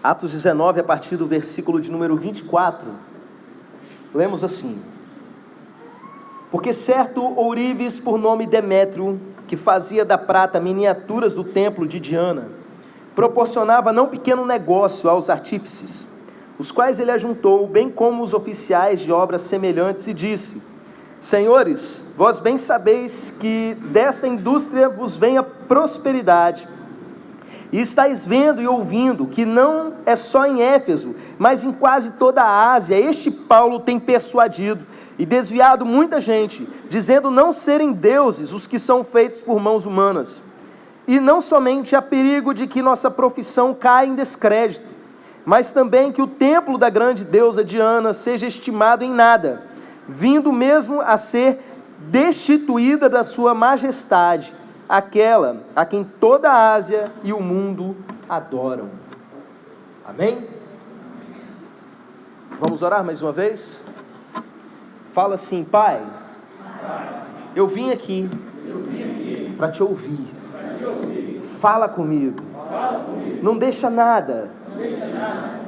Atos 19, a partir do versículo de número 24, lemos assim: porque certo ourives por nome Demétrio, que fazia da prata miniaturas do templo de Diana, proporcionava não pequeno negócio aos artífices, os quais ele ajuntou, bem como os oficiais de obras semelhantes, e disse: senhores, vós bem sabeis que desta indústria vos vem a prosperidade, e estáis vendo e ouvindo que não é só em Éfeso, mas em quase toda a Ásia, este Paulo tem persuadido e desviado muita gente, dizendo não serem deuses os que são feitos por mãos humanas. E não somente há perigo de que nossa profissão caia em descrédito, mas também que o templo da grande deusa Diana seja estimado em nada, vindo mesmo a ser destituída da sua majestade, aquela a quem toda a Ásia e o mundo adoram. Amém? Vamos orar mais uma vez? Fala assim: Pai, eu vim aqui para te ouvir. Fala comigo. Não deixa nada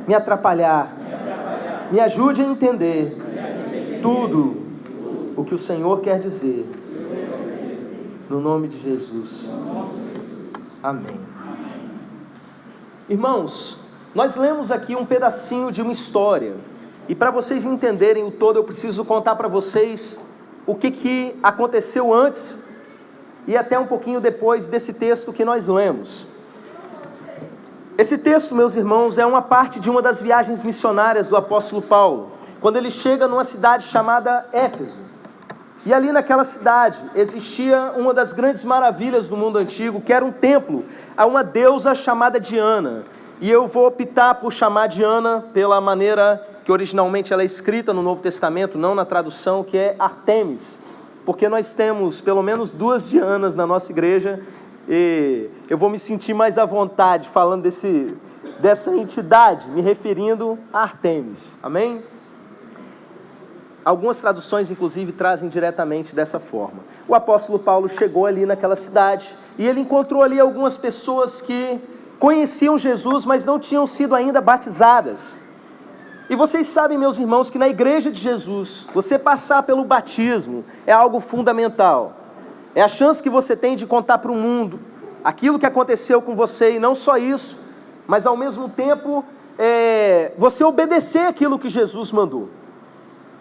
me atrapalhar. Me ajude a entender tudo o que o Senhor quer dizer. No nome de Jesus. Amém. Irmãos, nós lemos aqui um pedacinho de uma história. E para vocês entenderem o todo, eu preciso contar para vocês o que aconteceu antes e até um pouquinho depois desse texto que nós lemos. Esse texto, meus irmãos, é uma parte de uma das viagens missionárias do apóstolo Paulo, quando ele chega numa cidade chamada Éfeso. E ali naquela cidade existia uma das grandes maravilhas do mundo antigo, que era um templo a uma deusa chamada Diana. E eu vou optar por chamar Diana pela maneira que originalmente ela é escrita no Novo Testamento, não na tradução, que é Artemis, porque nós temos pelo menos 2 Dianas na nossa igreja, e eu vou me sentir mais à vontade falando dessa entidade, me referindo a Artemis, amém? Algumas traduções, inclusive, trazem diretamente dessa forma. O apóstolo Paulo chegou ali naquela cidade, e ele encontrou ali algumas pessoas que conheciam Jesus, mas não tinham sido ainda batizadas. E vocês sabem, meus irmãos, que na igreja de Jesus, você passar pelo batismo é algo fundamental. É a chance que você tem de contar para o mundo aquilo que aconteceu com você, e não só isso, mas ao mesmo tempo, você obedecer aquilo que Jesus mandou.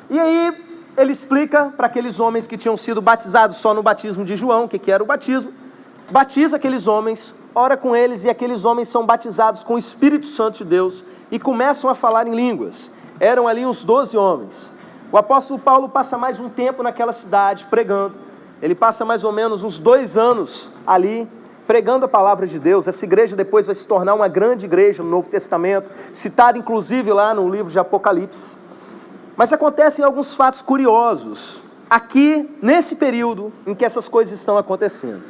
E aí, ele explica para aqueles homens que tinham sido batizados só no batismo de João, o que era o batismo, batiza aqueles homens, ora com eles, e aqueles homens são batizados com o Espírito Santo de Deus, e começam a falar em línguas. Eram ali uns 12 homens. O apóstolo Paulo passa mais um tempo naquela cidade pregando. Ele passa mais ou menos uns 2 anos ali pregando a palavra de Deus. Essa igreja depois vai se tornar uma grande igreja no Novo Testamento, citada inclusive lá no livro de Apocalipse. Mas acontecem alguns fatos curiosos aqui nesse período em que essas coisas estão acontecendo.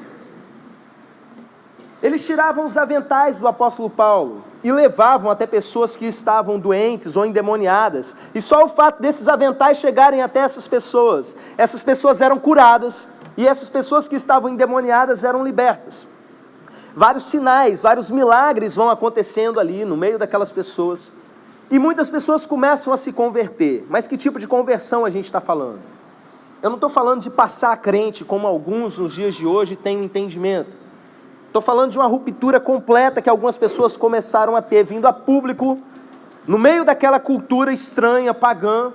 Eles tiravam os aventais do apóstolo Paulo e levavam até pessoas que estavam doentes ou endemoniadas. E só o fato desses aventais chegarem até essas pessoas eram curadas, e essas pessoas que estavam endemoniadas eram libertas. Vários sinais, vários milagres vão acontecendo ali no meio daquelas pessoas. E muitas pessoas começam a se converter. Mas que tipo de conversão a gente está falando? Eu não estou falando de passar a crente, como alguns nos dias de hoje têm um entendimento. Estou falando de uma ruptura completa que algumas pessoas começaram a ter, vindo a público, no meio daquela cultura estranha, pagã,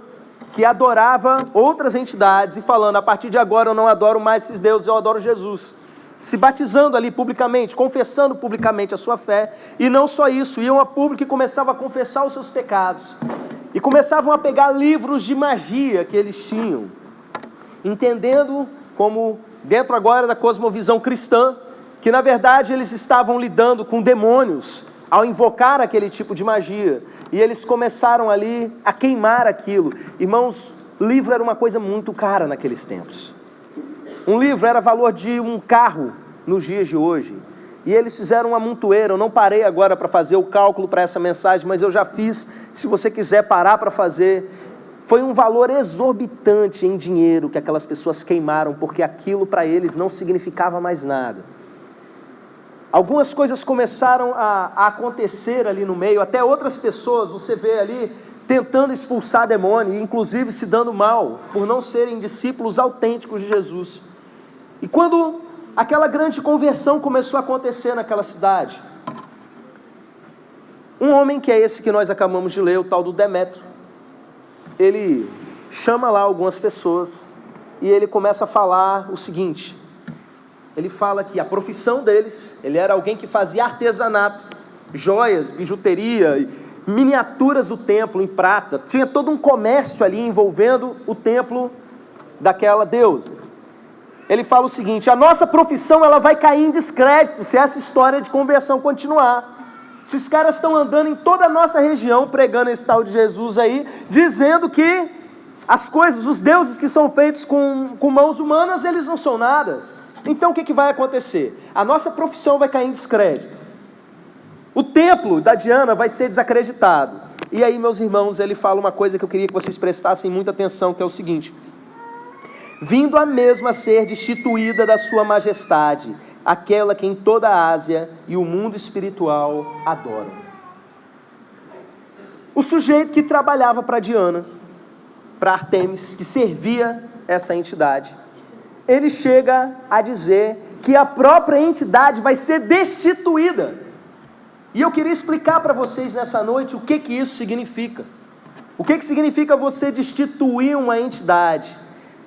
que adorava outras entidades, e falando: a partir de agora eu não adoro mais esses deuses, eu adoro Jesus. Se batizando ali publicamente, confessando publicamente a sua fé, e não só isso, iam a público e começavam a confessar os seus pecados, e começavam a pegar livros de magia que eles tinham, entendendo como, dentro agora da cosmovisão cristã, que na verdade eles estavam lidando com demônios ao invocar aquele tipo de magia, e eles começaram ali a queimar aquilo. Irmãos, livro era uma coisa muito cara naqueles tempos. Um livro era valor de um carro nos dias de hoje, e eles fizeram uma montoeira. Eu não parei agora para fazer o cálculo para essa mensagem, mas eu já fiz. Se você quiser parar para fazer, foi um valor exorbitante em dinheiro que aquelas pessoas queimaram, porque aquilo para eles não significava mais nada. algumas coisas começaram a acontecer ali no meio, até outras pessoas, você vê ali, tentando expulsar demônio, inclusive se dando mal, por não serem discípulos autênticos de Jesus. E quando aquela grande conversão começou a acontecer naquela cidade, um homem que é esse que nós acabamos de ler, o tal do Demétrio, ele chama lá algumas pessoas e ele começa a falar o seguinte. Ele fala que a profissão deles, ele era alguém que fazia artesanato, joias, bijuteria, miniaturas do templo em prata. Tinha todo um comércio ali envolvendo o templo daquela deusa. Ele fala o seguinte: a nossa profissão ela vai cair em descrédito se essa história de conversão continuar. Esses caras estão andando em toda a nossa região pregando esse tal de Jesus aí, dizendo que as coisas, os deuses que são feitos com mãos humanas, eles não são nada. Então o que vai acontecer? A nossa profissão vai cair em descrédito. O templo da Diana vai ser desacreditado. E aí, meus irmãos, ele fala uma coisa que eu queria que vocês prestassem muita atenção, que é o seguinte: vindo a mesma ser destituída da sua majestade, aquela que em toda a Ásia e o mundo espiritual adoram. O sujeito que trabalhava para Diana, para Artemis, que servia essa entidade, ele chega a dizer que a própria entidade vai ser destituída. E eu queria explicar para vocês nessa noite o que isso significa. O que significa você destituir uma entidade?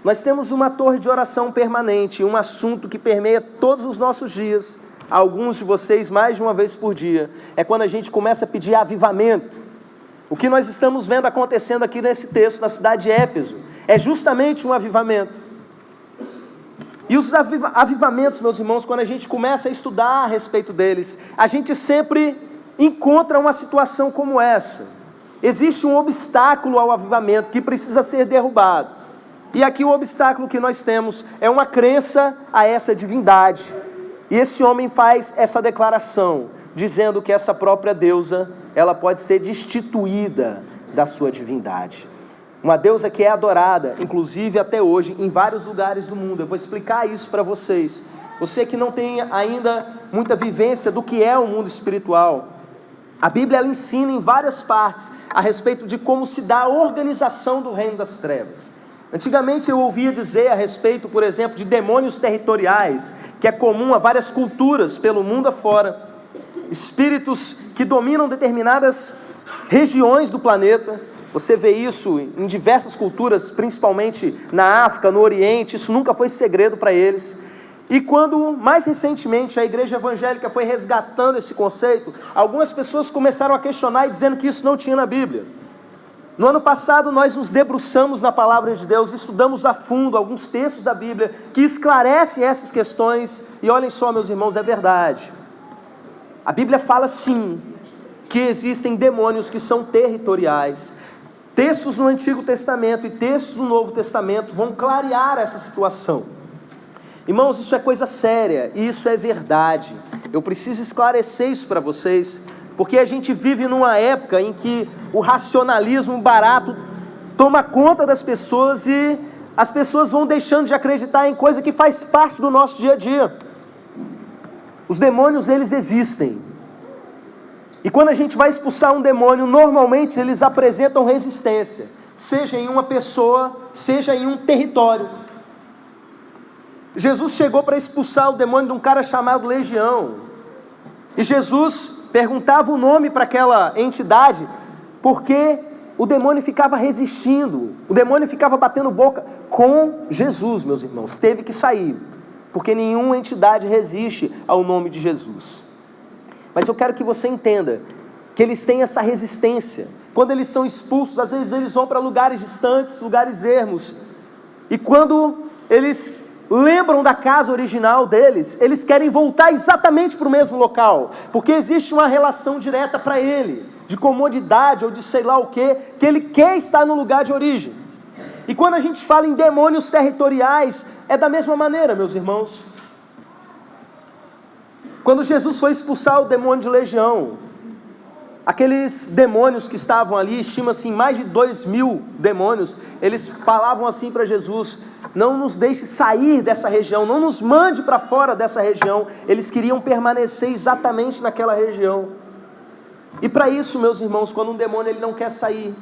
Nós temos uma torre de oração permanente, um assunto que permeia todos os nossos dias, alguns de vocês mais de uma vez por dia. É quando a gente começa a pedir avivamento. O que nós estamos vendo acontecendo aqui nesse texto da cidade de Éfeso é justamente um avivamento. E os avivamentos, meus irmãos, quando a gente começa a estudar a respeito deles, a gente sempre encontra uma situação como essa. Existe um obstáculo ao avivamento que precisa ser derrubado. E aqui o obstáculo que nós temos é uma crença a essa divindade. E esse homem faz essa declaração, dizendo que essa própria deusa, ela pode ser destituída da sua divindade. Uma deusa que é adorada, inclusive até hoje, em vários lugares do mundo. Eu vou explicar isso para vocês. Você que não tem ainda muita vivência do que é o mundo espiritual, a Bíblia ela ensina em várias partes a respeito de como se dá a organização do reino das trevas. Antigamente eu ouvia dizer a respeito, por exemplo, de demônios territoriais, que é comum a várias culturas pelo mundo afora. Espíritos que dominam determinadas regiões do planeta. Você vê isso em diversas culturas, principalmente na África, no Oriente. Isso nunca foi segredo para eles. E quando, mais recentemente, a igreja evangélica foi resgatando esse conceito, algumas pessoas começaram a questionar e dizendo que isso não tinha na Bíblia. No ano passado, nós nos debruçamos na palavra de Deus, estudamos a fundo alguns textos da Bíblia que esclarecem essas questões. E olhem só, meus irmãos, é verdade. A Bíblia fala sim que existem demônios que são territoriais. Textos no Antigo Testamento e textos no Novo Testamento vão clarear essa situação. Irmãos, isso é coisa séria, e isso é verdade. Eu preciso esclarecer isso para vocês, porque a gente vive numa época em que o racionalismo barato toma conta das pessoas e as pessoas vão deixando de acreditar em coisa que faz parte do nosso dia a dia. Os demônios, eles existem. E quando a gente vai expulsar um demônio, normalmente eles apresentam resistência, seja em uma pessoa, seja em um território. Jesus chegou para expulsar o demônio de um cara chamado Legião. E Jesus perguntava o nome para aquela entidade, porque o demônio ficava resistindo, o demônio ficava batendo boca com Jesus, meus irmãos. Teve que sair, porque nenhuma entidade resiste ao nome de Jesus. Mas eu quero que você entenda que eles têm essa resistência. Quando eles são expulsos, às vezes eles vão para lugares distantes, lugares ermos. E quando eles lembram da casa original deles, eles querem voltar exatamente para o mesmo local, porque existe uma relação direta para ele, de comodidade ou de sei lá o que ele quer estar no lugar de origem. E quando a gente fala em demônios territoriais, é da mesma maneira, meus irmãos. Quando Jesus foi expulsar o demônio de Legião, aqueles demônios que estavam ali, estima-se em mais de 2.000 demônios, eles falavam assim para Jesus: não nos deixe sair dessa região, não nos mande para fora dessa região. Eles queriam permanecer exatamente naquela região. E para isso, meus irmãos, quando um demônio ele não quer sair,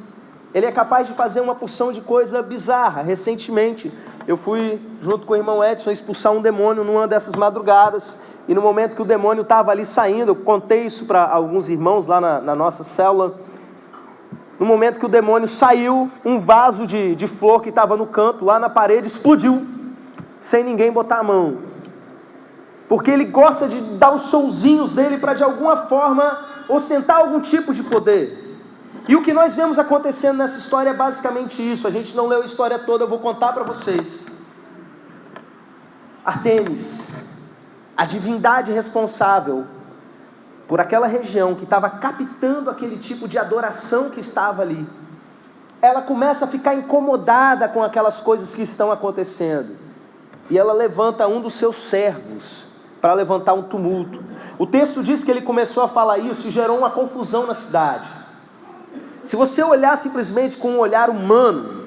ele é capaz de fazer uma porção de coisa bizarra. Recentemente, eu fui, junto com o irmão Edson, expulsar um demônio numa dessas madrugadas, e no momento que o demônio estava ali saindo, eu contei isso para alguns irmãos lá na nossa célula. No momento que o demônio saiu, um vaso de flor que estava no canto, lá na parede, explodiu, sem ninguém botar a mão. Porque ele gosta de dar os showzinhos dele para de alguma forma ostentar algum tipo de poder. E o que nós vemos acontecendo nessa história é basicamente isso. A gente não leu a história toda, eu vou contar para vocês. Ártemis, a divindade responsável por aquela região que estava captando aquele tipo de adoração que estava ali, ela começa a ficar incomodada com aquelas coisas que estão acontecendo. E ela levanta um dos seus servos para levantar um tumulto. O texto diz que ele começou a falar isso e gerou uma confusão na cidade. Se você olhar simplesmente com um olhar humano,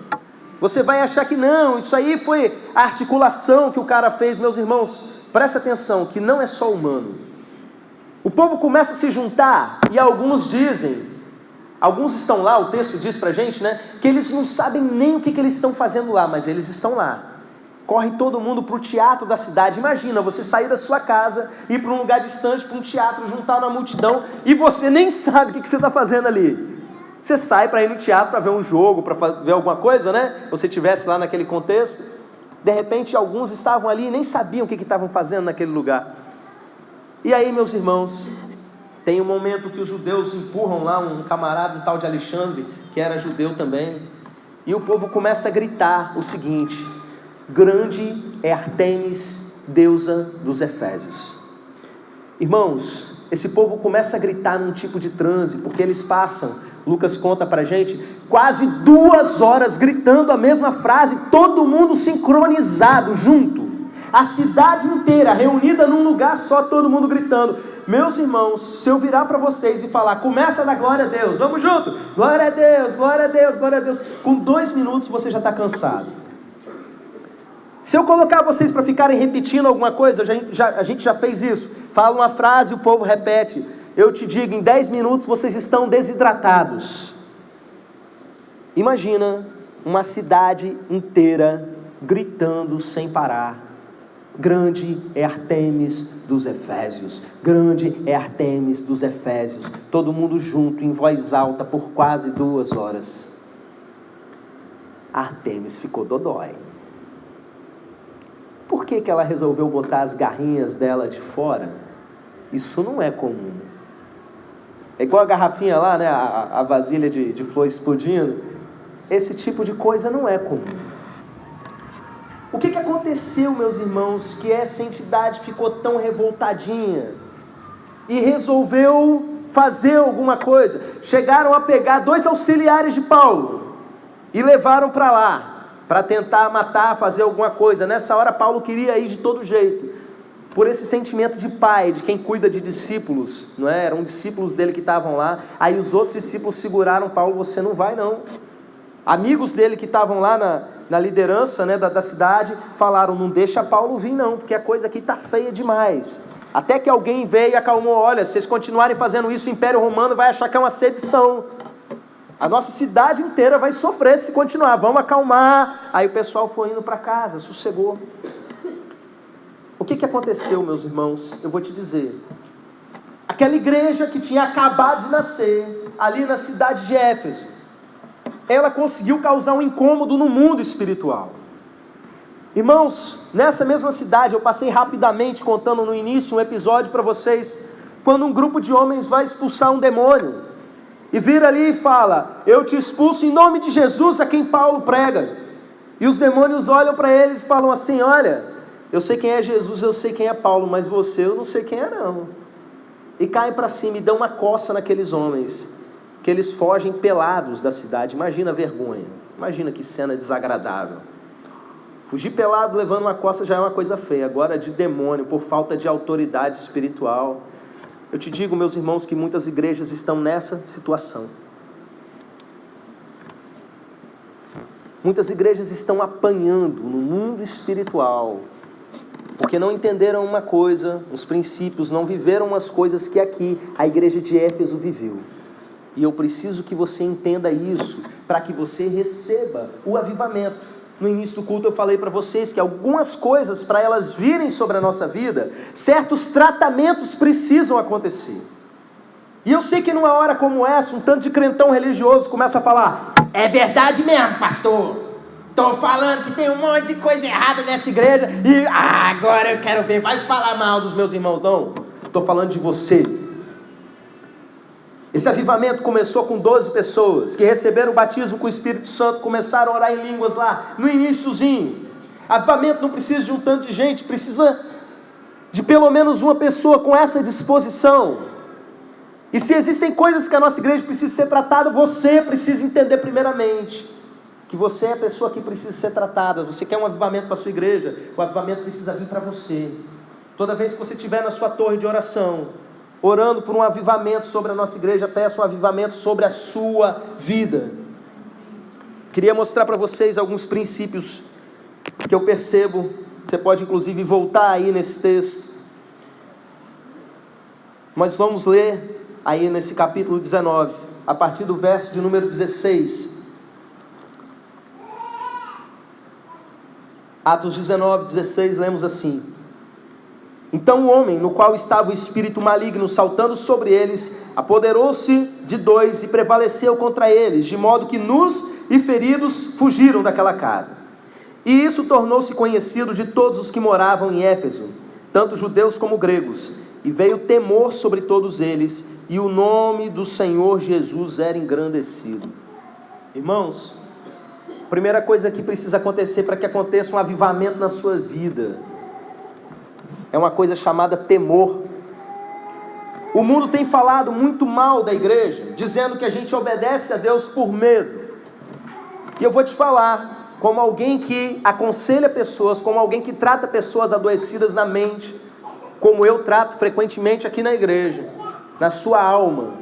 você vai achar que não, isso aí foi a articulação que o cara fez. Meus irmãos, presta atenção, que não é só humano. O povo começa a se juntar e alguns dizem, alguns estão lá, o texto diz pra gente, né, que eles não sabem nem o que eles estão fazendo lá, mas eles estão lá. Corre todo mundo para o teatro da cidade. Imagina você sair da sua casa, ir para um lugar distante, para um teatro, juntar uma multidão, e você nem sabe o que você está fazendo ali. Você sai para ir no teatro para ver um jogo, para ver alguma coisa, né? Você estivesse lá naquele contexto. De repente alguns estavam ali e nem sabiam o que estavam fazendo naquele lugar. E aí, meus irmãos, tem um momento que os judeus empurram lá um camarada, um tal de Alexandre, que era judeu também, e o povo começa a gritar o seguinte: grande é Ártemis, deusa dos Efésios. Irmãos, esse povo começa a gritar num tipo de transe, porque eles passam, Lucas conta pra gente, quase 2 horas gritando a mesma frase, todo mundo sincronizado junto, a cidade inteira reunida num lugar só, todo mundo gritando. Meus irmãos, se eu virar para vocês e falar, começa a dar glória a Deus, vamos junto, glória a Deus, glória a Deus, glória a Deus, com 2 minutos você já está cansado. Se eu colocar vocês para ficarem repetindo alguma coisa, a gente já fez isso, fala uma frase, o povo repete, eu te digo, em 10 minutos vocês estão desidratados. Imagina uma cidade inteira gritando sem parar: grande é Ártemis dos Efésios, grande é Ártemis dos Efésios, todo mundo junto, em voz alta, por quase 2 horas. Ártemis ficou dodói. Por que ela resolveu botar as garrinhas dela de fora? Isso não é comum. É igual a garrafinha lá, né? A vasilha de flor explodindo. Esse tipo de coisa não é comum. O que aconteceu, meus irmãos, que essa entidade ficou tão revoltadinha e resolveu fazer alguma coisa? Chegaram a pegar 2 auxiliares de Paulo e levaram para lá, para tentar matar, fazer alguma coisa. Nessa hora Paulo queria ir de todo jeito, por esse sentimento de pai, de quem cuida de discípulos, não é? Eram discípulos dele que estavam lá. Aí os outros discípulos seguraram Paulo: você não vai não. Amigos dele que estavam lá na liderança, né, da cidade, falaram: não deixa Paulo vir não, porque a coisa aqui está feia demais. Até que alguém veio e acalmou: olha, se vocês continuarem fazendo isso, o Império Romano vai achar que é uma sedição. A nossa cidade inteira vai sofrer se continuar, vamos acalmar. Aí o pessoal foi indo para casa, sossegou. O que aconteceu, meus irmãos? Eu vou te dizer. Aquela igreja que tinha acabado de nascer, ali na cidade de Éfeso, ela conseguiu causar um incômodo no mundo espiritual. Irmãos, nessa mesma cidade, eu passei rapidamente contando no início um episódio para vocês, quando um grupo de homens vai expulsar um demônio, e vira ali e fala: eu te expulso em nome de Jesus, a quem Paulo prega. E os demônios olham para eles e falam assim: olha, eu sei quem é Jesus, eu sei quem é Paulo, mas você eu não sei quem é não. E caem para cima e dão uma coça naqueles homens, que eles fogem pelados da cidade. Imagina a vergonha, imagina que cena desagradável. Fugir pelado levando uma coça já é uma coisa feia, agora de demônio, por falta de autoridade espiritual. Eu te digo, meus irmãos, que muitas igrejas estão nessa situação. Muitas igrejas estão apanhando no mundo espiritual, porque não entenderam uma coisa, os princípios, não viveram umas coisas que aqui a igreja de Éfeso viveu. E eu preciso que você entenda isso, para que você receba o avivamento. No início do culto eu falei para vocês que algumas coisas, para elas virem sobre a nossa vida, certos tratamentos precisam acontecer. E eu sei que numa hora como essa, um tanto de crentão religioso começa a falar: é verdade mesmo, pastor, estou falando que tem um monte de coisa errada nessa igreja, e agora eu quero ver, vai falar mal dos meus irmãos. Não, estou falando de você. Esse avivamento começou com 12 pessoas que receberam o batismo com o Espírito Santo, começaram a orar em línguas lá, no iniciozinho. Avivamento não precisa de um tanto de gente, precisa de pelo menos uma pessoa com essa disposição. E se existem coisas que a nossa igreja precisa ser tratada, você precisa entender primeiramente que você é a pessoa que precisa ser tratada. Você quer um avivamento para a sua igreja, o avivamento precisa vir para você. Toda vez que você estiver na sua torre de oração, orando por um avivamento sobre a nossa igreja, peça um avivamento sobre a sua vida. Queria mostrar para vocês alguns princípios que eu percebo. Você pode inclusive voltar aí nesse texto. Mas vamos ler aí nesse capítulo 19, a partir do verso de número 16. Atos 19, 16, lemos assim: Então o homem, no qual estava o espírito maligno saltando sobre eles, apoderou-se de 2 e prevaleceu contra eles, de modo que nus e feridos fugiram daquela casa. E isso tornou-se conhecido de todos os que moravam em Éfeso, tanto judeus como gregos, e veio temor sobre todos eles, e o nome do Senhor Jesus era engrandecido. Irmãos, a primeira coisa que precisa acontecer para que aconteça um avivamento na sua vida é uma coisa chamada temor. O mundo tem falado muito mal da igreja, dizendo que a gente obedece a Deus por medo. E eu vou te falar, como alguém que aconselha pessoas, como alguém que trata pessoas adoecidas na mente, como eu trato frequentemente aqui na igreja, na sua alma.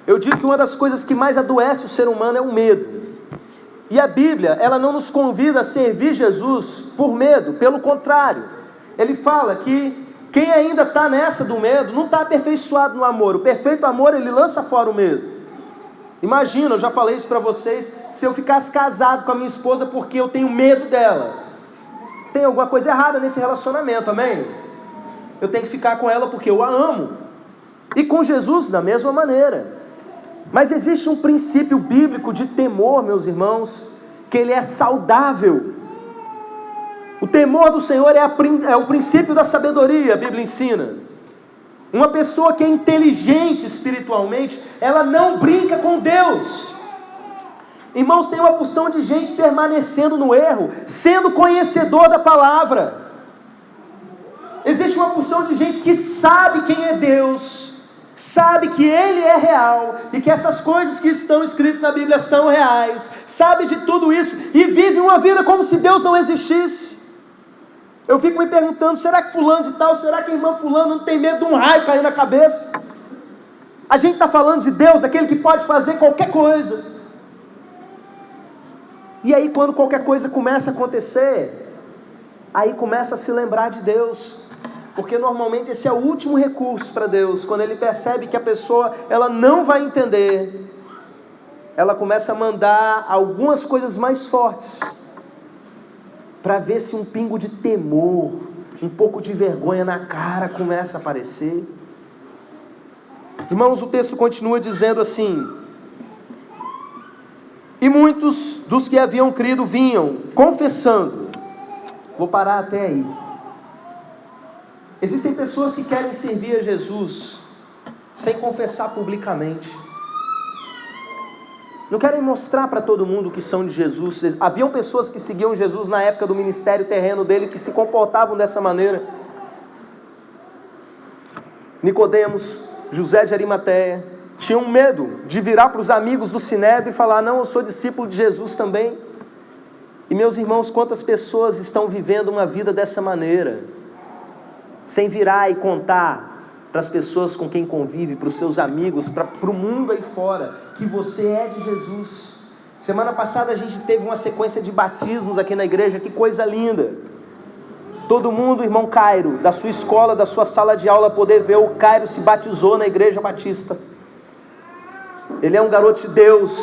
Eu digo que uma das coisas que mais adoece o ser humano é o medo. E a Bíblia, ela não nos convida a servir Jesus por medo, pelo contrário. Ele fala que quem ainda está nessa do medo, não está aperfeiçoado no amor. O perfeito amor, ele lança fora o medo. Imagina, eu já falei isso para vocês, se eu ficasse casado com a minha esposa porque eu tenho medo dela, tem alguma coisa errada nesse relacionamento, amém? Eu tenho que ficar com ela porque eu a amo. E com Jesus da mesma maneira. Mas existe um princípio bíblico de temor, meus irmãos, que ele é saudável. O temor do Senhor é o princípio da sabedoria, a Bíblia ensina. Uma pessoa que é inteligente espiritualmente, ela não brinca com Deus. Irmãos, tem uma porção de gente permanecendo no erro, sendo conhecedor da palavra. Existe uma porção de gente que sabe quem é Deus, sabe que Ele é real, e que essas coisas que estão escritas na Bíblia são reais, sabe de tudo isso, e vive uma vida como se Deus não existisse. Eu fico me perguntando, será que fulano de tal, será que a irmã fulano não tem medo de um raio cair na cabeça? A gente está falando de Deus, aquele que pode fazer qualquer coisa. E aí quando qualquer coisa começa a acontecer, aí começa a se lembrar de Deus. Porque normalmente esse é o último recurso para Deus. Quando Ele percebe que a pessoa ela não vai entender, ela começa a mandar algumas coisas mais fortes, para ver se um pingo de temor, um pouco de vergonha na cara começa a aparecer. Irmãos, o texto continua dizendo assim: e muitos dos que haviam crido vinham confessando. Vou parar até aí. Existem pessoas que querem servir a Jesus sem confessar publicamente. Não querem mostrar para todo mundo que são de Jesus. Haviam pessoas que seguiam Jesus na época do ministério terreno dele, que se comportavam dessa maneira. Nicodemos, José de Arimateia, tinham medo de virar para os amigos do Sinédrio e falar: não, eu sou discípulo de Jesus também. E meus irmãos, quantas pessoas estão vivendo uma vida dessa maneira, sem virar e contar para as pessoas com quem convive, para os seus amigos, para o mundo aí fora, que você é de Jesus. Semana passada a gente teve uma sequência de batismos aqui na igreja, que coisa linda. Todo mundo, irmão Cairo, da sua escola, da sua sala de aula, poder ver o Cairo se batizou na igreja batista. Ele é um garoto de Deus,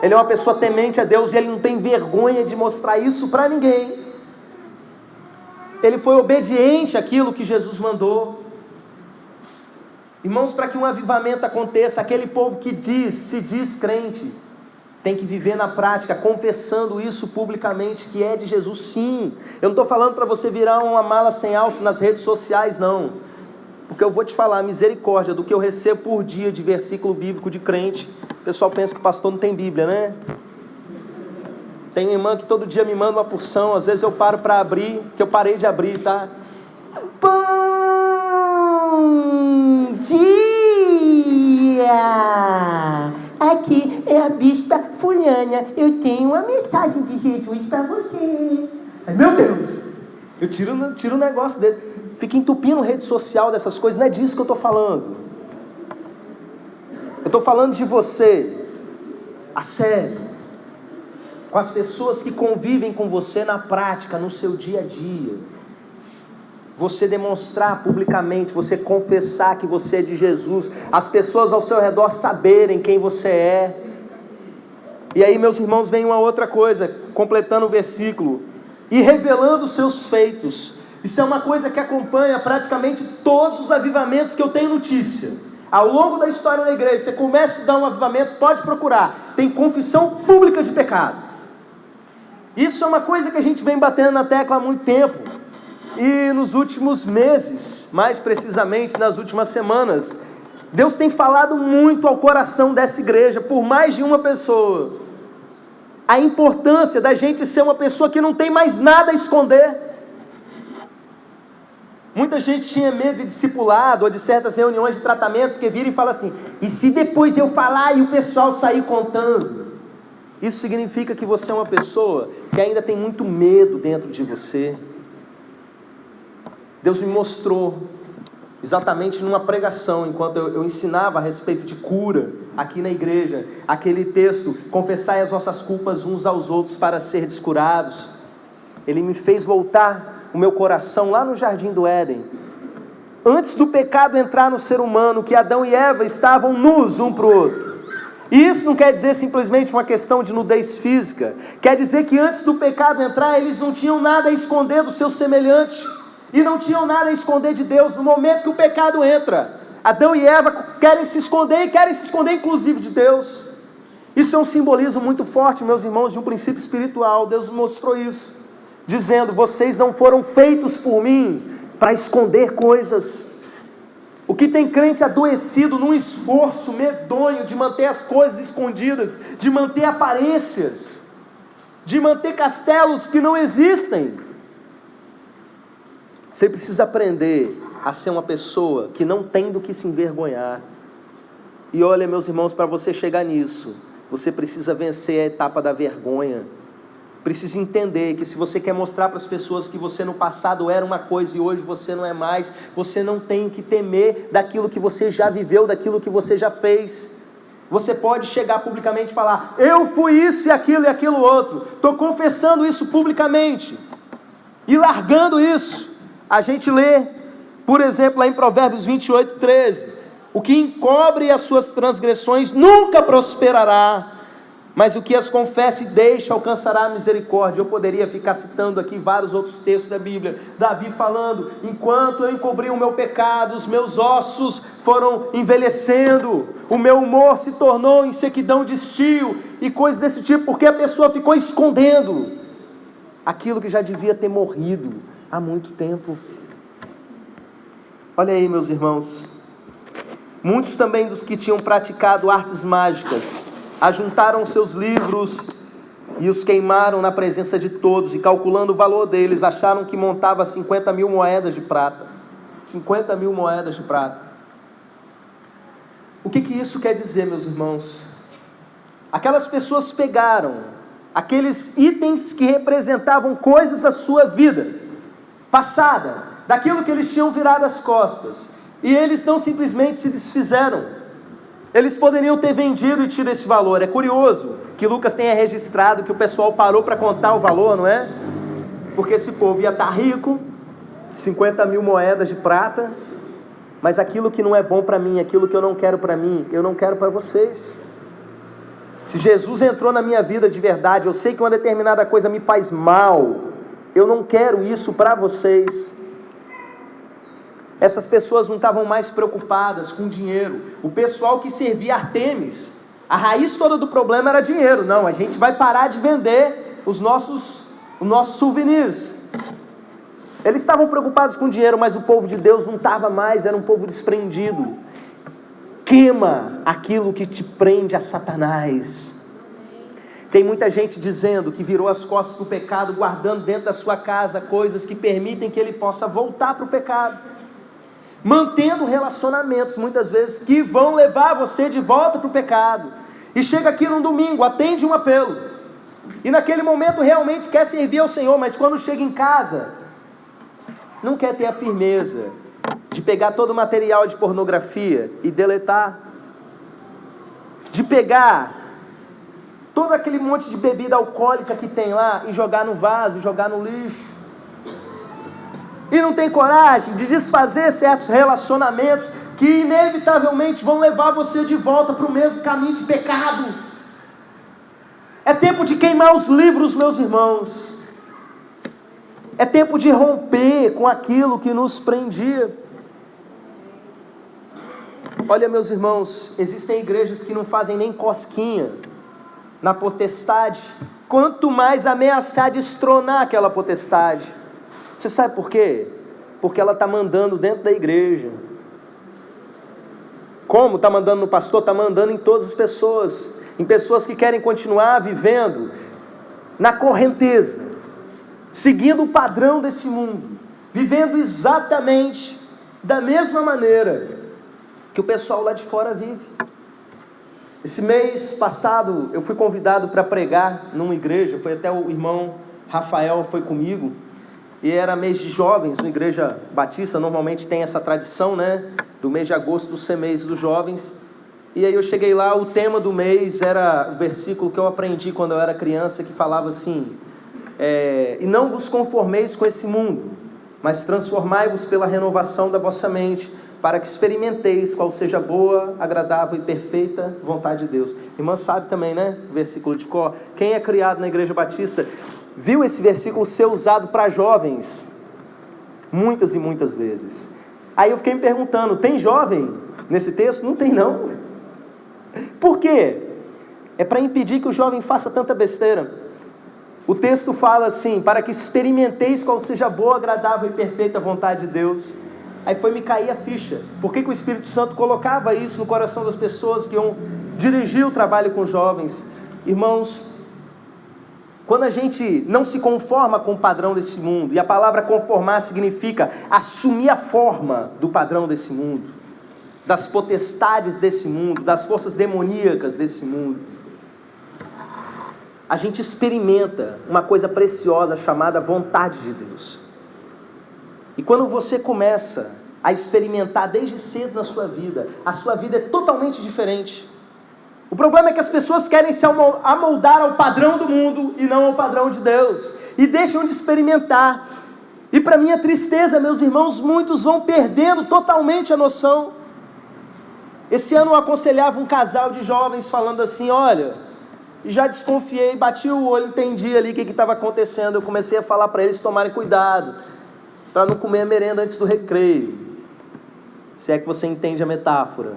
ele é uma pessoa temente a Deus e ele não tem vergonha de mostrar isso para ninguém. Ele foi obediente àquilo que Jesus mandou. Irmãos, para que um avivamento aconteça, aquele povo que se diz crente, tem que viver na prática, confessando isso publicamente, que é de Jesus, sim. Eu não estou falando para você virar uma mala sem alça nas redes sociais, não. Porque eu vou te falar, misericórdia, do que eu recebo por dia de versículo bíblico de crente. O pessoal pensa que pastor não tem Bíblia, né? Tem uma irmã que todo dia me manda uma porção, às vezes eu paro para abrir, que eu parei de abrir, tá? Bom dia! Aqui é a bispa Fulana, eu tenho uma mensagem de Jesus para você. Ai, meu Deus! Eu tiro um negócio desse. Fica entupindo rede social dessas coisas, não é disso que eu estou falando. Eu estou falando de você, a sério, com as pessoas que convivem com você na prática, no seu dia a dia. Você demonstrar publicamente, você confessar que você é de Jesus, as pessoas ao seu redor saberem quem você é. E aí, meus irmãos, vem uma outra coisa, completando o versículo, e revelando os seus feitos. Isso é uma coisa que acompanha praticamente todos os avivamentos que eu tenho notícia. Ao longo da história da igreja, você começa a estudar um avivamento, pode procurar, tem confissão pública de pecado. Isso é uma coisa que a gente vem batendo na tecla há muito tempo. E nos últimos meses, mais precisamente nas últimas semanas, Deus tem falado muito ao coração dessa igreja, por mais de uma pessoa, a importância da gente ser uma pessoa que não tem mais nada a esconder. Muita gente tinha medo de discipulado ou de certas reuniões de tratamento, porque vira e fala assim, e se depois eu falar e o pessoal sair contando? Isso significa que você é uma pessoa que ainda tem muito medo dentro de você. Deus me mostrou, exatamente numa pregação, enquanto eu ensinava a respeito de cura, aqui na igreja, aquele texto, confessai as vossas culpas uns aos outros para serdes curados. Ele me fez voltar o meu coração lá no Jardim do Éden, antes do pecado entrar no ser humano, que Adão e Eva estavam nus um para o outro. E isso não quer dizer simplesmente uma questão de nudez física, quer dizer que antes do pecado entrar, eles não tinham nada a esconder do seu semelhante, e não tinham nada a esconder de Deus. No momento que o pecado entra, Adão e Eva querem se esconder, e querem se esconder inclusive de Deus. Isso é um simbolismo muito forte, meus irmãos, de um princípio espiritual. Deus mostrou isso, dizendo, vocês não foram feitos por mim para esconder coisas. O que tem crente adoecido num esforço medonho de manter as coisas escondidas, de manter aparências, de manter castelos que não existem. Você precisa aprender a ser uma pessoa que não tem do que se envergonhar. E olha, meus irmãos, para você chegar nisso, você precisa vencer a etapa da vergonha. Precisa entender que se você quer mostrar para as pessoas que você no passado era uma coisa e hoje você não é mais, você não tem que temer daquilo que você já viveu, daquilo que você já fez. Você pode chegar publicamente e falar, eu fui isso e aquilo outro, estou confessando isso publicamente, e largando isso. A gente lê, por exemplo, lá em Provérbios 28, 13, o que encobre as suas transgressões nunca prosperará, mas o que as confessa e deixa alcançará a misericórdia. Eu poderia ficar citando aqui vários outros textos da Bíblia, Davi falando, enquanto eu encobri o meu pecado, os meus ossos foram envelhecendo, o meu humor se tornou em sequidão de estio, e coisas desse tipo, porque a pessoa ficou escondendo aquilo que já devia ter morrido há muito tempo. Olha aí, meus irmãos, muitos também dos que tinham praticado artes mágicas ajuntaram seus livros e os queimaram na presença de todos, e calculando o valor deles, acharam que montava 50 mil moedas de prata. 50 mil moedas de prata. O que isso quer dizer, meus irmãos? Aquelas pessoas pegaram aqueles itens que representavam coisas da sua vida passada, daquilo que eles tinham virado as costas, E eles não simplesmente se desfizeram. Eles poderiam ter vendido e tido esse valor. É curioso que Lucas tenha registrado que o pessoal parou para contar o valor, não é? Porque esse povo ia estar rico, 50 mil moedas de prata, mas aquilo que não é bom para mim, aquilo que eu não quero para mim, eu não quero para vocês. Se Jesus entrou na minha vida de verdade, eu sei que uma determinada coisa me faz mal, eu não quero isso para vocês. Essas pessoas não estavam mais preocupadas com dinheiro. O pessoal que servia Artemis, a raiz toda do problema era dinheiro. Não, a gente vai parar de vender os nossos souvenirs. Eles estavam preocupados com dinheiro, mas o povo de Deus não estava mais, era um povo desprendido. Queima aquilo que te prende a Satanás. Tem muita gente dizendo que virou as costas para o pecado, guardando dentro da sua casa coisas que permitem que ele possa voltar para o pecado. Mantendo relacionamentos, muitas vezes, que vão levar você de volta para o pecado. E chega aqui num domingo, atende um apelo. E naquele momento realmente quer servir ao Senhor, mas quando chega em casa, não quer ter a firmeza de pegar todo o material de pornografia e deletar. De pegar todo aquele monte de bebida alcoólica que tem lá e jogar no vaso, jogar no lixo. E não tem coragem de desfazer certos relacionamentos que inevitavelmente vão levar você de volta para o mesmo caminho de pecado. É tempo de queimar os livros, meus irmãos. É tempo de romper com aquilo que nos prendia. Olha, meus irmãos, existem igrejas que não fazem nem cosquinha na potestade, quanto mais ameaçar destronar aquela potestade. Você sabe por quê? Porque ela está mandando dentro da igreja. Como está mandando no pastor? Está mandando em todas as pessoas. Em pessoas que querem continuar vivendo na correnteza, seguindo o padrão desse mundo, vivendo exatamente da mesma maneira que o pessoal lá de fora vive. Esse mês passado eu fui convidado para pregar numa igreja, foi até o irmão Rafael foi comigo, e era mês de jovens, na igreja batista normalmente tem essa tradição, né, do mês de agosto ser mês dos jovens. E aí eu cheguei lá, o tema do mês era o versículo que eu aprendi quando eu era criança, que falava assim, e não vos conformeis com esse mundo, mas transformai-vos pela renovação da vossa mente, para que experimenteis qual seja a boa, agradável e perfeita vontade de Deus. Irmã sabe também, né, o versículo de cor. Quem é criado na igreja batista viu esse versículo ser usado para jovens muitas e muitas vezes. Aí eu fiquei me perguntando, tem jovem nesse texto? Não tem não. Por quê? É para impedir que o jovem faça tanta besteira. O texto fala assim, para que experimenteis qual seja a boa, agradável e perfeita vontade de Deus. Aí foi me cair a ficha. Por que o Espírito Santo colocava isso no coração das pessoas que iam dirigir o trabalho com jovens? Irmãos, quando a gente não se conforma com o padrão desse mundo, e a palavra conformar significa assumir a forma do padrão desse mundo, das potestades desse mundo, das forças demoníacas desse mundo, a gente experimenta uma coisa preciosa chamada vontade de Deus. E quando você começa a experimentar desde cedo na sua vida, a sua vida é totalmente diferente. O problema é que as pessoas querem se amoldar ao padrão do mundo e não ao padrão de Deus, e deixam de experimentar. E para minha tristeza, meus irmãos, muitos vão perdendo totalmente a noção. Esse ano eu aconselhava um casal de jovens falando assim, olha, já desconfiei, bati o olho, entendi ali o que estava acontecendo. Eu comecei a falar para eles tomarem cuidado, para não comer a merenda antes do recreio, se é que você entende a metáfora.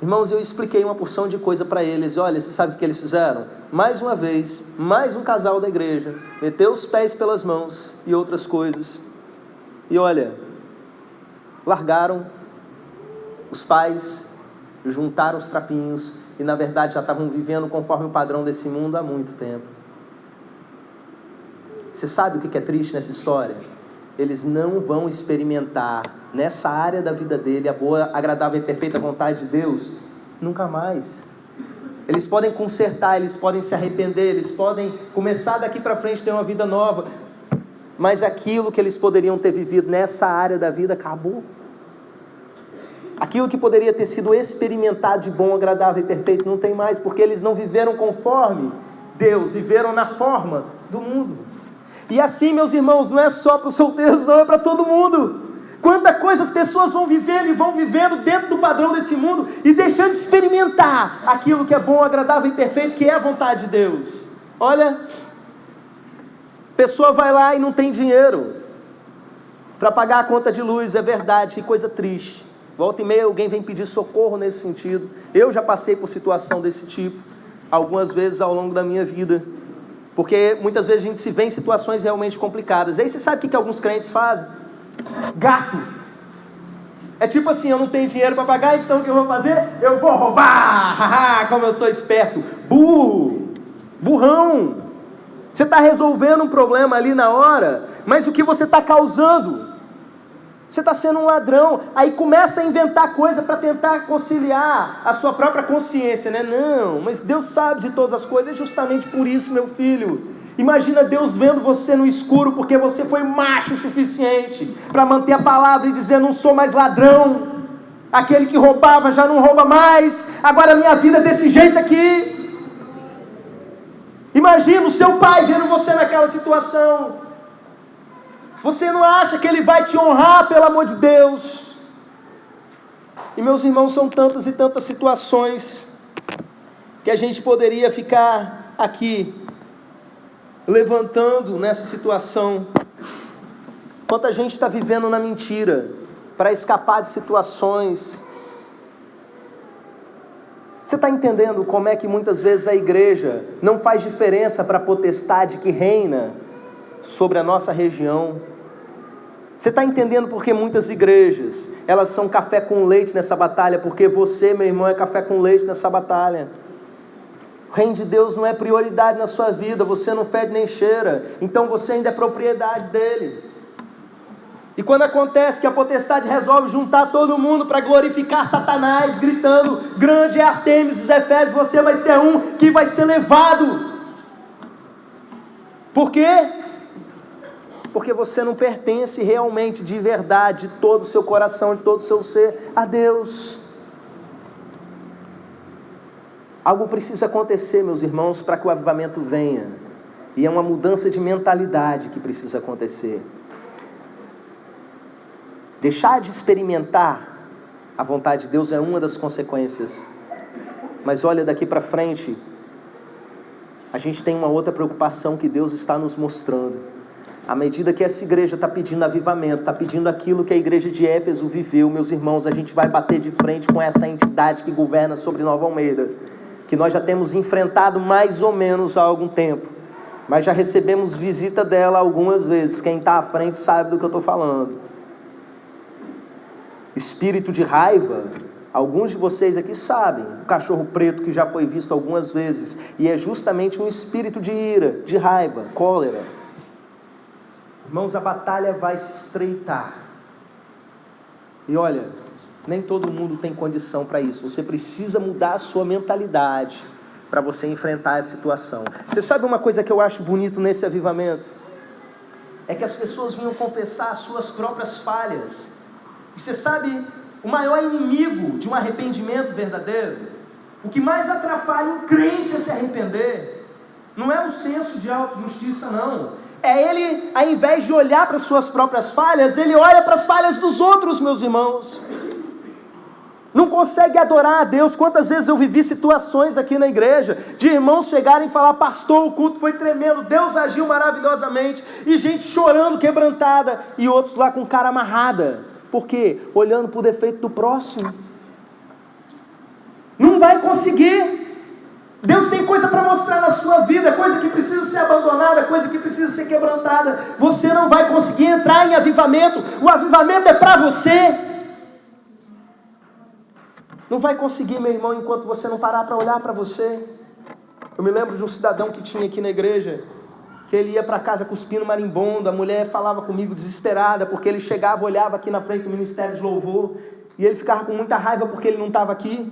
Irmãos, eu expliquei uma porção de coisa para eles. Olha, você sabe o que eles fizeram? Mais uma vez, mais um casal da igreja meteu os pés pelas mãos e outras coisas. E olha, largaram os pais, juntaram os trapinhos e na verdade já estavam vivendo conforme o padrão desse mundo há muito tempo. Você sabe o que é triste nessa história? Eles não vão experimentar nessa área da vida dele a boa, agradável e perfeita vontade de Deus nunca mais. Eles podem consertar, eles podem se arrepender, eles podem começar daqui para frente ter uma vida nova, mas aquilo que eles poderiam ter vivido nessa área da vida acabou. Aquilo que poderia ter sido experimentado de bom, agradável e perfeito não tem mais, porque eles não viveram conforme Deus, viveram na forma do mundo. E assim, meus irmãos, não é só para os solteiros, não, é para todo mundo. Quanta coisa as pessoas vão vivendo e vão vivendo dentro do padrão desse mundo e deixando de experimentar aquilo que é bom, agradável e perfeito, que é a vontade de Deus. Olha, a pessoa vai lá e não tem dinheiro para pagar a conta de luz, é verdade, que coisa triste. Volta e meia alguém vem pedir socorro nesse sentido. Eu já passei por situação desse tipo, algumas vezes ao longo da minha vida, porque muitas vezes a gente se vê em situações realmente complicadas. Aí você sabe o que alguns crentes fazem? Gato. É tipo assim, eu não tenho dinheiro para pagar, então o que eu vou fazer? Eu vou roubar, como eu sou esperto. Burro, burrão. Você está resolvendo um problema ali na hora, mas o que você está causando? Você está sendo um ladrão. Aí começa a inventar coisa para tentar conciliar a sua própria consciência, né? Não, mas Deus sabe de todas as coisas. É justamente por isso, meu filho. Imagina Deus vendo você no escuro, porque você foi macho o suficiente para manter a palavra e dizer: não sou mais ladrão. Aquele que roubava já não rouba mais. Agora a minha vida é desse jeito aqui. Imagina o seu pai vendo você naquela situação. Você não acha que Ele vai te honrar, pelo amor de Deus? E meus irmãos, são tantas e tantas situações que a gente poderia ficar aqui levantando nessa situação. Quanta gente está vivendo na mentira para escapar de situações. Você está entendendo como é que muitas vezes a igreja não faz diferença para a potestade que reina sobre a nossa região? Você está entendendo porque muitas igrejas, elas são café com leite nessa batalha? Porque você, meu irmão, é café com leite nessa batalha. O reino de Deus não é prioridade na sua vida, você não fede nem cheira, então você ainda é propriedade dele. E quando acontece que a potestade resolve juntar todo mundo para glorificar Satanás, gritando: grande é Artemis dos Efésios, você vai ser um que vai ser levado. Por quê? Porque você não pertence realmente, de verdade, de todo o seu coração, de todo o seu ser, a Deus. Algo precisa acontecer, meus irmãos, para que o avivamento venha. E é uma mudança de mentalidade que precisa acontecer. Deixar de experimentar a vontade de Deus é uma das consequências. Mas olha, daqui para frente, a gente tem uma outra preocupação que Deus está nos mostrando. À medida que essa igreja está pedindo avivamento, está pedindo aquilo que a igreja de Éfeso viveu, meus irmãos, a gente vai bater de frente com essa entidade que governa sobre Nova Almeida, que nós já temos enfrentado mais ou menos há algum tempo, mas já recebemos visita dela algumas vezes. Quem está à frente sabe do que eu estou falando. Espírito de raiva, alguns de vocês aqui sabem, o cachorro preto que já foi visto algumas vezes, e é justamente um espírito de ira, de raiva, cólera. Irmãos, a batalha vai se estreitar. E olha, nem todo mundo tem condição para isso. Você precisa mudar a sua mentalidade para você enfrentar a situação. Você sabe uma coisa que eu acho bonito nesse avivamento? É que as pessoas vinham confessar as suas próprias falhas. E você sabe, o maior inimigo de um arrependimento verdadeiro, o que mais atrapalha um crente a se arrepender, não é o senso de autojustiça, não. É ele, ao invés de olhar para as suas próprias falhas, ele olha para as falhas dos outros, meus irmãos. Não consegue adorar a Deus. Quantas vezes eu vivi situações aqui na igreja, de irmãos chegarem e falar: pastor, o culto foi tremendo, Deus agiu maravilhosamente, e gente chorando, quebrantada, e outros lá com cara amarrada. Por quê? Olhando para o defeito do próximo. Não vai conseguir. Deus tem coisa para mostrar na sua vida, coisa que precisa ser abandonada, coisa que precisa ser quebrantada. Você não vai conseguir entrar em avivamento. O avivamento é para você. Não vai conseguir, meu irmão, enquanto você não parar para olhar para você. Eu me lembro de um cidadão que tinha aqui na igreja, que ele ia para casa cuspindo marimbondo. A mulher falava comigo desesperada, porque ele chegava, olhava aqui na frente do ministério de louvor, e ele ficava com muita raiva porque ele não estava aqui.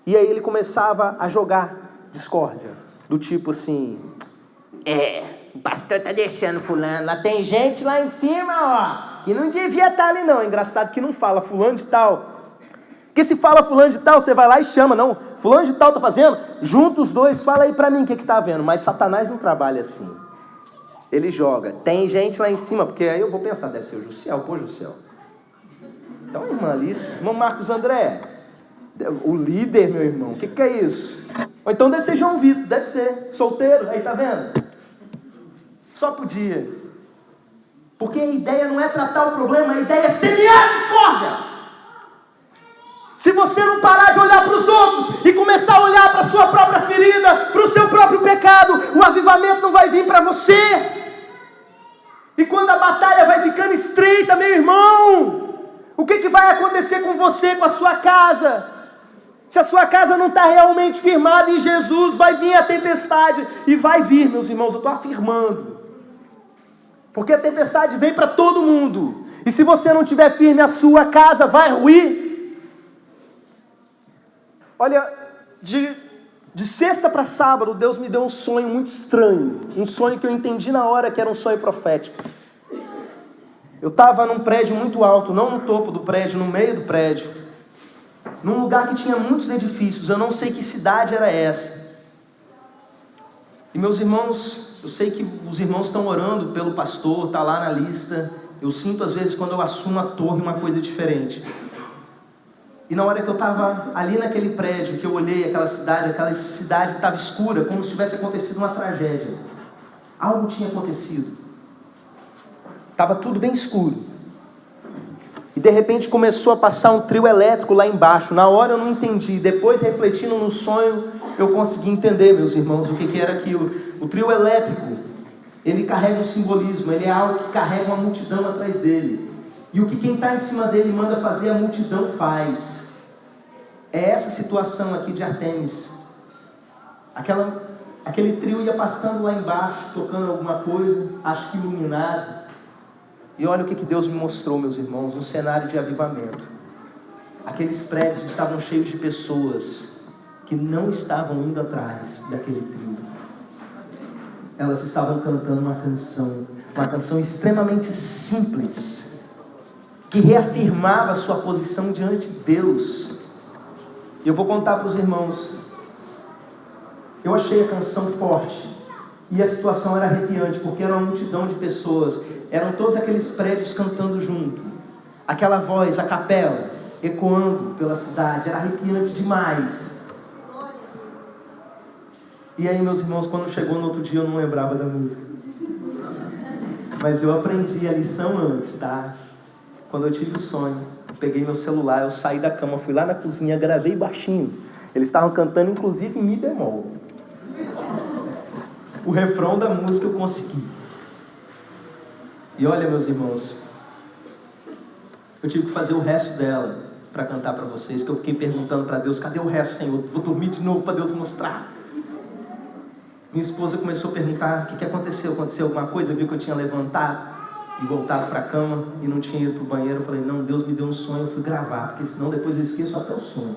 E aí ele começava a jogar discórdia, do tipo assim: o pastor tá deixando fulano. Lá tem gente lá em cima, ó, que não devia estar ali não. É engraçado que não fala fulano de tal. Porque se fala fulano de tal, você vai lá e chama. Não, fulano de tal tá fazendo. Junta os dois, fala aí pra mim o que tá vendo. Mas Satanás não trabalha assim. Ele joga. Tem gente lá em cima, porque aí eu vou pensar, deve ser o Jussiel. Pô, Jussiel. Então, irmã Alice, irmão Marcos André, o líder, meu irmão, o que é isso? Ou então deve ser João Vitor, deve ser, solteiro, aí tá vendo? Só podia. Porque a ideia não é tratar o problema, a ideia é semear discórdia. Se você não parar de olhar para os outros e começar a olhar para a sua própria ferida, para o seu próprio pecado, o avivamento não vai vir para você. E quando a batalha vai ficando estreita, meu irmão, o que vai acontecer com você, com a sua casa? Se a sua casa não está realmente firmada em Jesus, vai vir a tempestade. E vai vir, meus irmãos, eu estou afirmando. Porque a tempestade vem para todo mundo. E se você não estiver firme, a sua casa vai ruir. Olha, de sexta para sábado, Deus me deu um sonho muito estranho. Um sonho que eu entendi na hora que era um sonho profético. Eu estava num prédio muito alto, não no topo do prédio, no meio do prédio. Num lugar que tinha muitos edifícios, eu não sei que cidade era essa. E meus irmãos, eu sei que os irmãos estão orando pelo pastor, está lá na lista. Eu sinto às vezes quando eu assumo a torre uma coisa diferente. E na hora que eu estava ali naquele prédio, que eu olhei aquela cidade estava escura, como se tivesse acontecido uma tragédia. Algo tinha acontecido. Estava tudo bem escuro. E de repente começou a passar um trio elétrico lá embaixo. Na hora eu não entendi. Depois, refletindo no sonho, eu consegui entender, meus irmãos, o que era aquilo. O trio elétrico, ele carrega um simbolismo. Ele é algo que carrega uma multidão atrás dele. E o que quem está em cima dele manda fazer, a multidão faz. É essa situação aqui de Artemis. Aquele trio ia passando lá embaixo, tocando alguma coisa, acho que iluminado. E olha o que Deus me mostrou, meus irmãos, um cenário de avivamento. Aqueles prédios estavam cheios de pessoas que não estavam indo atrás daquele trio. Elas estavam cantando uma canção extremamente simples, que reafirmava a sua posição diante de Deus. E eu vou contar para os irmãos. Eu achei a canção forte. E a situação era arrepiante, porque era uma multidão de pessoas. Eram todos aqueles prédios cantando junto. Aquela voz, a capela, ecoando pela cidade. Era arrepiante demais. E aí, meus irmãos, quando chegou no outro dia, eu não lembrava da música. Mas eu aprendi a lição antes, tá? Quando eu tive o sonho, eu peguei meu celular, eu saí da cama, fui lá na cozinha, gravei baixinho. Eles estavam cantando, inclusive, em mi bemol. O refrão da música eu consegui. E olha, meus irmãos, eu tive que fazer o resto dela para cantar para vocês, que eu fiquei perguntando para Deus, cadê o resto, Senhor? Vou dormir de novo para Deus mostrar. Minha esposa começou a perguntar, o que aconteceu? Aconteceu alguma coisa? Viu que eu tinha levantado e voltado para a cama e não tinha ido para o banheiro. Eu falei, não, Deus me deu um sonho, eu fui gravar, porque senão depois eu esqueço até o sonho.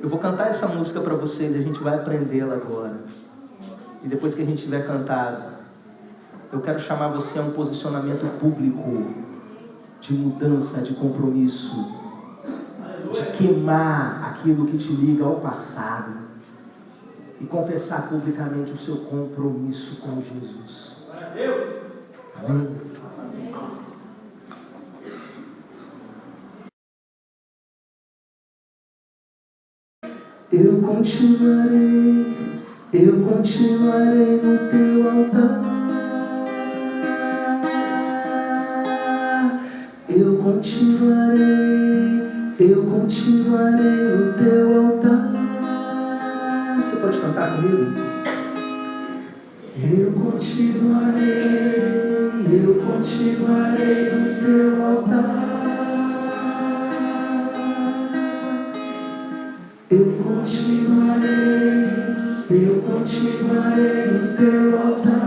Eu vou cantar essa música para vocês, a gente vai aprendê-la agora. E depois que a gente tiver cantado, eu quero chamar você a um posicionamento público de mudança, de compromisso, de queimar aquilo que te liga ao passado e confessar publicamente o seu compromisso com Jesus. Amém? Eu continuarei no teu altar. Eu continuarei no teu altar. Você pode cantar comigo? Eu continuarei no teu altar. Eu continuarei no teu altar.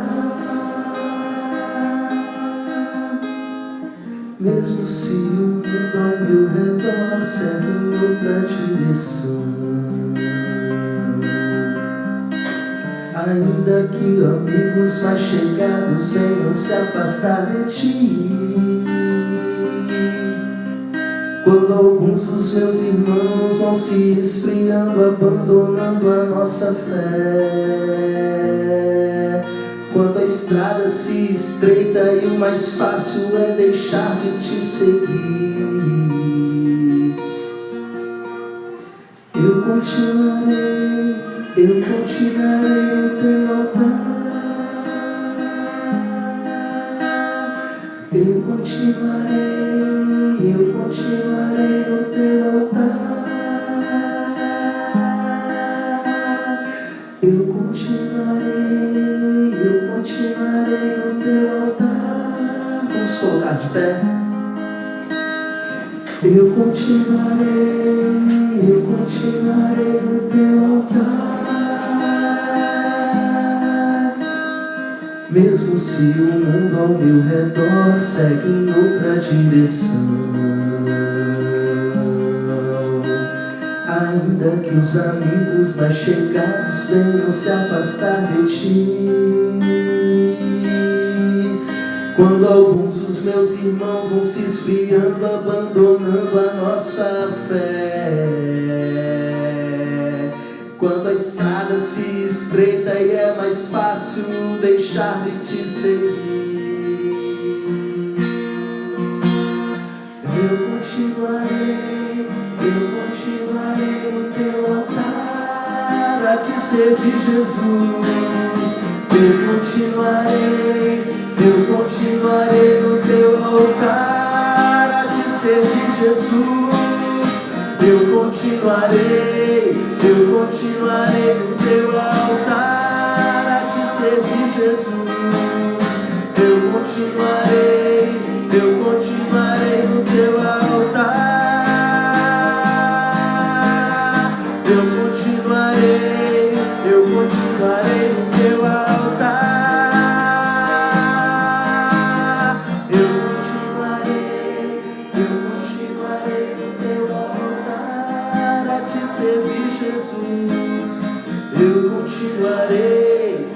Mesmo se o mundo ao meu redor segue em outra direção, Ainda que amigos mais chegados venham se afastar de ti, quando alguns dos meus irmãos vão se esfriando, abandonando a nossa fé, quando a estrada se estreita e o mais fácil é deixar de te seguir, eu continuarei no teu altar. Eu continuarei no teu altar. Eu continuarei no teu altar. Vamos colocar de pé. Eu continuarei no teu altar. Mesmo se o mundo ao meu redor segue em outra direção, ainda que os amigos mais chegados venham se afastar de ti, quando alguns dos meus irmãos vão se esfriando, abandonando a nossa fé, quando a estrada se estreita e é mais fácil deixar de te seguir, eu continuarei no teu altar a te servir, Jesus. Eu continuarei no teu altar a te servir, Jesus. Eu continuarei no teu altar a te servir, Jesus. Eu continuarei no teu altar. Eu continuarei no teu altar. Eu continuarei no teu altar a te servir, Jesus. Eu continuarei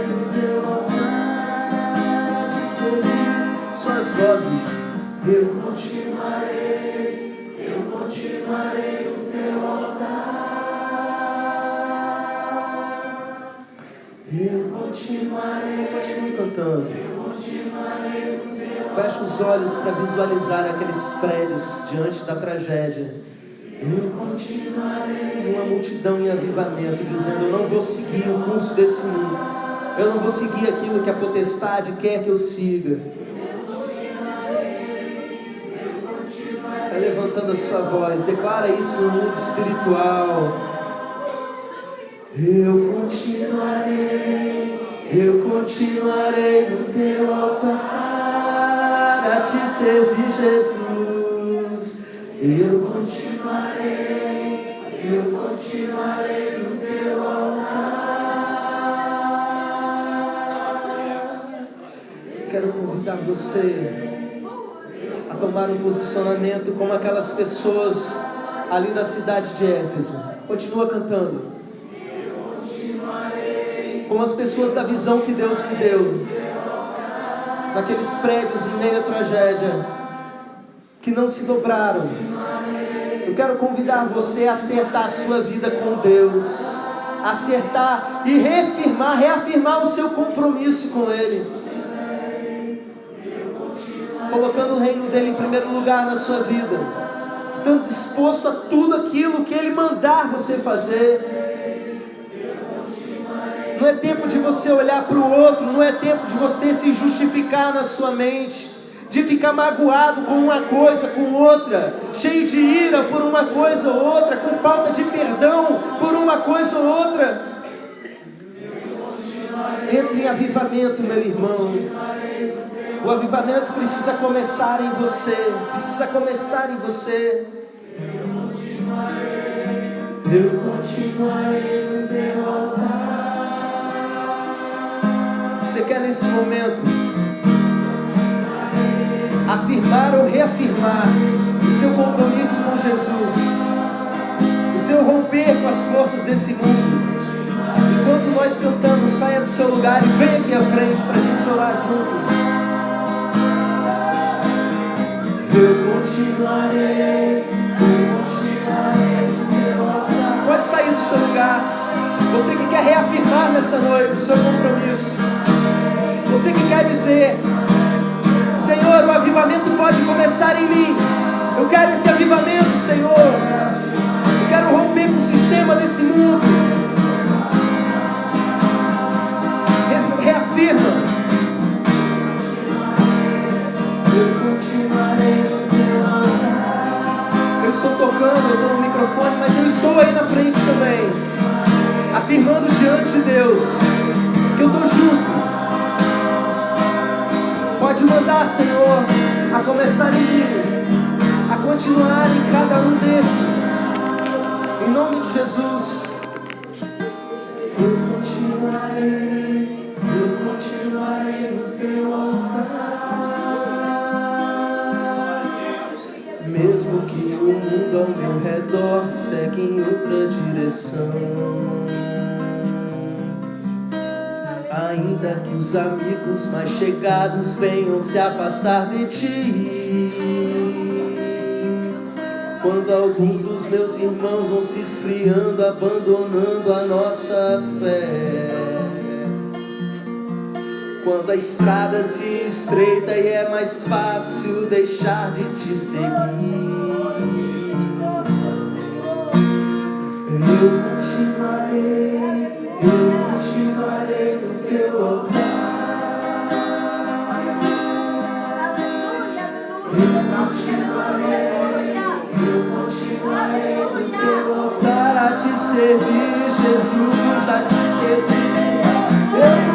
no teu altar a te servir. Suas vozes. Eu continuarei no teu altar. Eu continuarei. Continue cantando. Feche os olhos para visualizar aqueles prédios diante da tragédia. Eu continuarei. Uma multidão em avivamento, dizendo: eu não vou seguir o curso desse mundo. Eu não vou seguir aquilo que a potestade quer que eu siga. Vai levantando a sua voz, declara isso no mundo espiritual. Eu continuarei no teu altar a te servir, Jesus. Eu continuarei no teu altar. Quero convidar você a tomar um posicionamento como aquelas pessoas ali na cidade de Éfeso. Continua cantando. Como as pessoas da visão que Deus me deu, naqueles prédios em meio à tragédia, que não se dobraram. Eu quero convidar você a acertar a sua vida com Deus, acertar e reafirmar o seu compromisso com Ele, colocando o reino dele em primeiro lugar na sua vida, estando disposto a tudo aquilo que Ele mandar você fazer. Não é tempo de você olhar para o outro, não é tempo de você se justificar na sua mente, de ficar magoado com uma coisa, com outra, cheio de ira por uma coisa ou outra, com falta de perdão por uma coisa ou outra. Entre em avivamento, meu irmão. O avivamento precisa começar em você. Eu continuarei no teu altar. Você quer nesse momento afirmar ou reafirmar o seu compromisso com Jesus, o seu romper com as forças desse mundo, nós cantamos, saia do seu lugar e venha aqui à frente para a gente orar junto. Eu continuarei no teu altar. Pode sair do seu lugar. Você que quer reafirmar nessa noite o seu compromisso. Você que quer dizer: Senhor, o avivamento pode começar em mim. Eu quero esse avivamento, Senhor. Eu quero romper com o sistema desse mundo. Reafirma. Eu continuarei no teu altar. Eu estou tocando, eu estou no microfone, mas eu estou aí na frente também, afirmando diante de Deus que eu estou junto. Pode mandar, Senhor, a começar em mim, a continuar em cada um desses. Em nome de Jesus. Eu continuarei no teu altar. Mesmo que o mundo ao meu redor segue em outra direção, ainda que os amigos mais chegados venham se afastar de ti, quando alguns dos meus irmãos vão se esfriando, abandonando a nossa fé, quando a estrada se estreita e é mais fácil deixar de te seguir, eu continuarei no teu altar. Eu continuarei no teu altar a te servir, Jesus, a te servir.